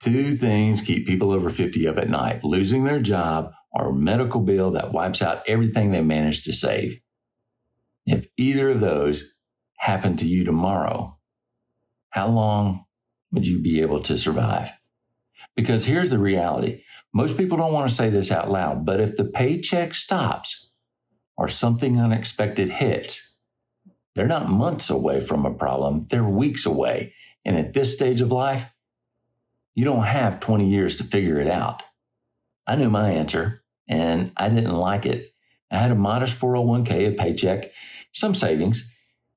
Two things keep people over 50 up at night: losing their job or a medical bill that wipes out everything they managed to save. If either of those happened to you tomorrow, how long would you be able to survive? Because here's the reality. Most people don't want to say this out loud, but if the paycheck stops or something unexpected hits, they're not months away from a problem, they're weeks away. And at this stage of life, you don't have 20 years to figure it out. I knew my answer, and I didn't like it. I had a modest 401k, a paycheck, some savings,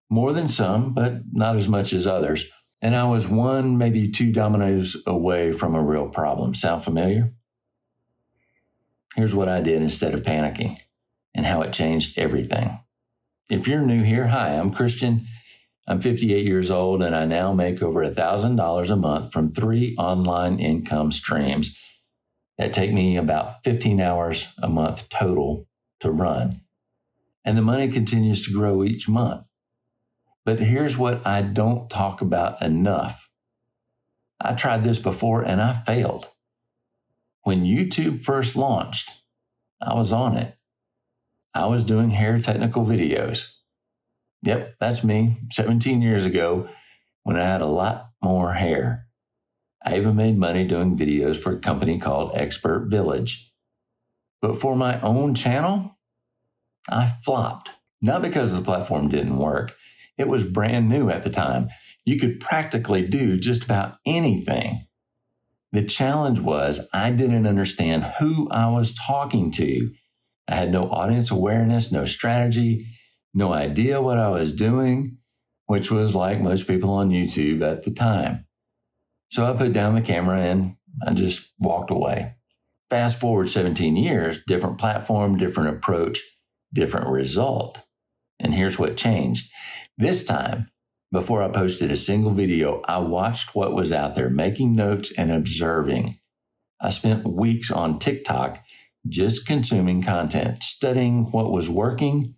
more than some, but not as much as others. And I was one, maybe two dominoes away from a real problem. Sound familiar? Here's what I did instead of panicking and how it changed everything. If you're new here, hi, I'm Christian. I'm 58 years old, and I now make over $1,000 a month from 3 online income streams that take me about 15 hours a month total to run. And the money continues to grow each month. But here's what I don't talk about enough. I tried this before and I failed. When YouTube first launched, I was on it. I was doing hair technical videos. Yep, that's me, 17 years ago when I had a lot more hair. I even made money doing videos for a company called Expert Village. But for my own channel, I flopped. Not because the platform didn't work. It was brand new at the time. You could practically do just about anything. The challenge was I didn't understand who I was talking to. I had no audience awareness, no strategy, no idea what I was doing, which was like most people on YouTube at the time. So I put down the camera and I just walked away. Fast forward 17 years, different platform, different approach, different result. And here's what changed. This time, before I posted a single video, I watched what was out there, making notes and observing. I spent weeks on TikTok just consuming content, studying what was working,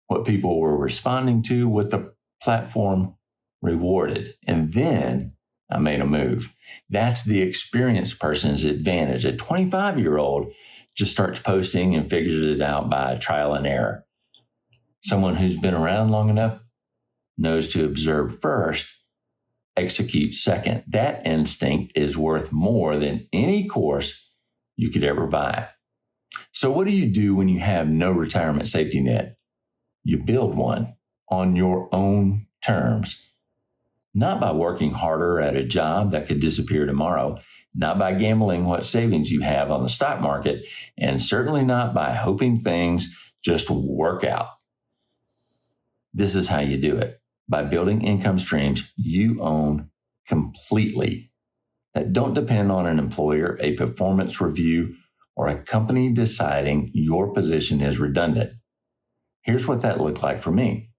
what people were responding to, what the platform rewarded. And then I made a move. That's the experienced person's advantage. A 25-year-old just starts posting and figures it out by trial and error. Someone who's been around long enough knows to observe first, execute second. That instinct is worth more than any course you could ever buy. So what do you do when you have no retirement safety net? You build one on your own terms. Not by working harder at a job that could disappear tomorrow, not by gambling what savings you have on the stock market, and certainly not by hoping things just work out. This is how you do it, by building income streams you own completely that don't depend on an employer, a performance review, or a company deciding your position is redundant. Here's what that looked like for me.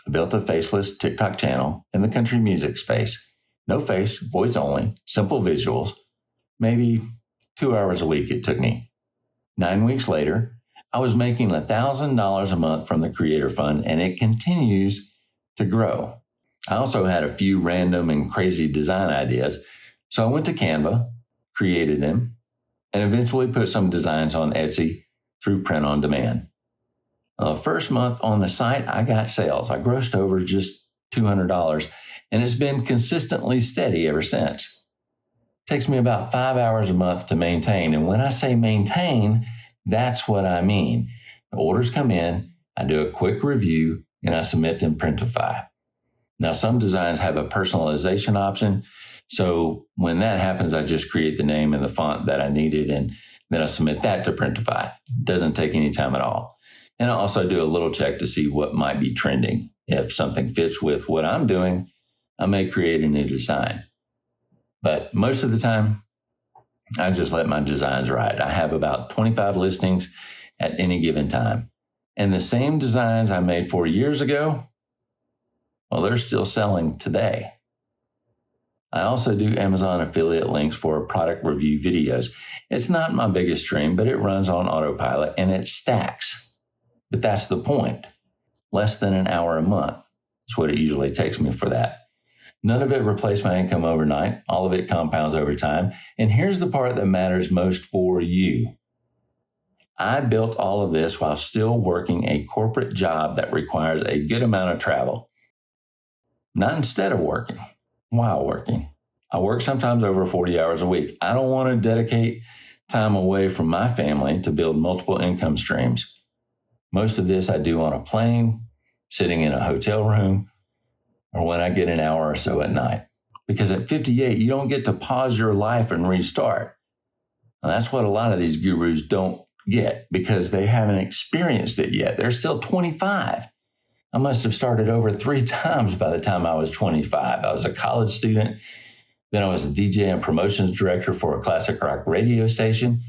I built a Faceless TikTok channel in the country music space. No face, voice only, simple visuals. Maybe 2 hours a week it took me. 9 weeks later, I was making $1,000 a month from the Creator Fund, and it continues to grow. I also had a few random and crazy design ideas, so I went to Canva, created them, and eventually put some designs on Etsy through print on demand. First month on the site, I got sales. I grossed over just $200, and it's been consistently steady ever since. It takes me about 5 hours a month to maintain, and when I say maintain, that's what I mean. The orders come in, I do a quick review, and I submit them Printify. Now, some designs have a personalization option, so when that happens, I just create the name and the font that I needed, and then I submit that to Printify. It doesn't take any time at all. And I also do a little check to see what might be trending. If something fits with what I'm doing, I may create a new design. But most of the time, I just let my designs ride. I have about 25 listings at any given time. And the same designs I made 4 years ago, well, they're still selling today. I also do Amazon affiliate links for product review videos. It's not my biggest stream, but it runs on Autopilot and it stacks. But that's the point. Less than an hour a month is what it usually takes me for that. None of it replaced my income overnight. All of it compounds over time. And here's the part that matters most for you. I built all of this while still working a corporate job that requires a good amount of travel. Not instead of working, while working. I work sometimes over 40 hours a week. I don't want to dedicate time away from my family to build multiple income streams. Most of this I do on a plane, sitting in a hotel room, or when I get an hour or so at night. Because at 58, you don't get to pause your life and restart. And that's what a lot of these gurus don't get because they haven't experienced it yet. They're still 25. I must have started over 3 times by the time I was 25. I was a college student. Then I was a DJ and promotions director for a classic rock radio station.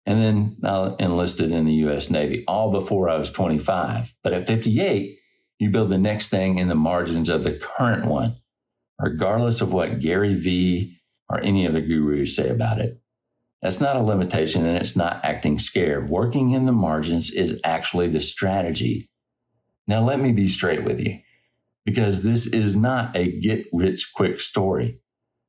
And then I enlisted in the U.S. Navy, all before I was 25. But at 58, you build the next thing in the margins of the current one, regardless of what Gary Vee or any of the gurus say about it. That's not a limitation, and it's not acting scared. Working in the margins is actually the strategy. Now, let me be straight with you, because this is not a get-rich-quick story.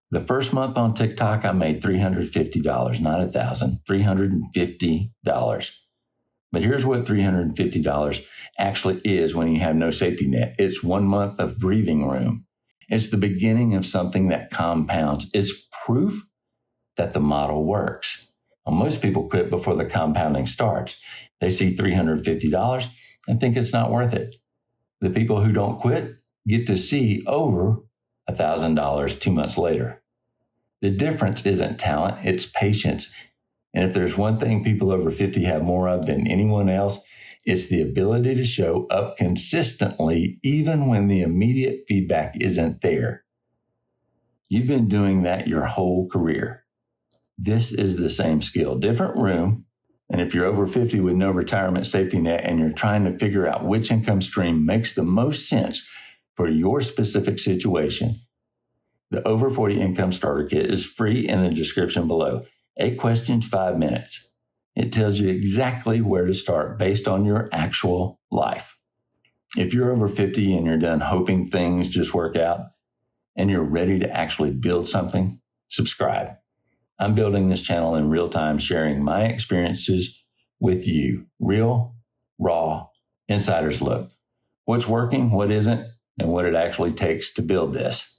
The first month on TikTok, I made $350, not $1,000, $350. But here's what $350 actually is when you have no safety net. It's 1 month of breathing room. It's the beginning of something that compounds. It's proof that the model works. Well, most people quit before the compounding starts. They see $350 and think it's not worth it. The people who don't quit get to see over $1,000 2 months later. The difference isn't talent, it's patience. And if there's one thing people over 50 have more of than anyone else, it's the ability to show up consistently even when the immediate feedback isn't there. You've been doing that your whole career. This is the same skill, different room. And if you're over 50 with no retirement safety net and you're trying to figure out which income stream makes the most sense for your specific situation, the Over 40 Income Starter Kit is free in the description below. 8 questions, 5 minutes. It tells you exactly where to start based on your actual life. If you're over 50 and you're done hoping things just work out and you're ready to actually build something, subscribe. I'm building this channel in real time, sharing my experiences with you. Real, raw, insider's look. What's working, what isn't, and what it actually takes to build this.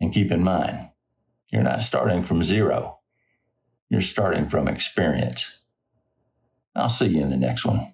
And keep in mind, you're not starting from zero. You're starting from experience. I'll see you in the next one.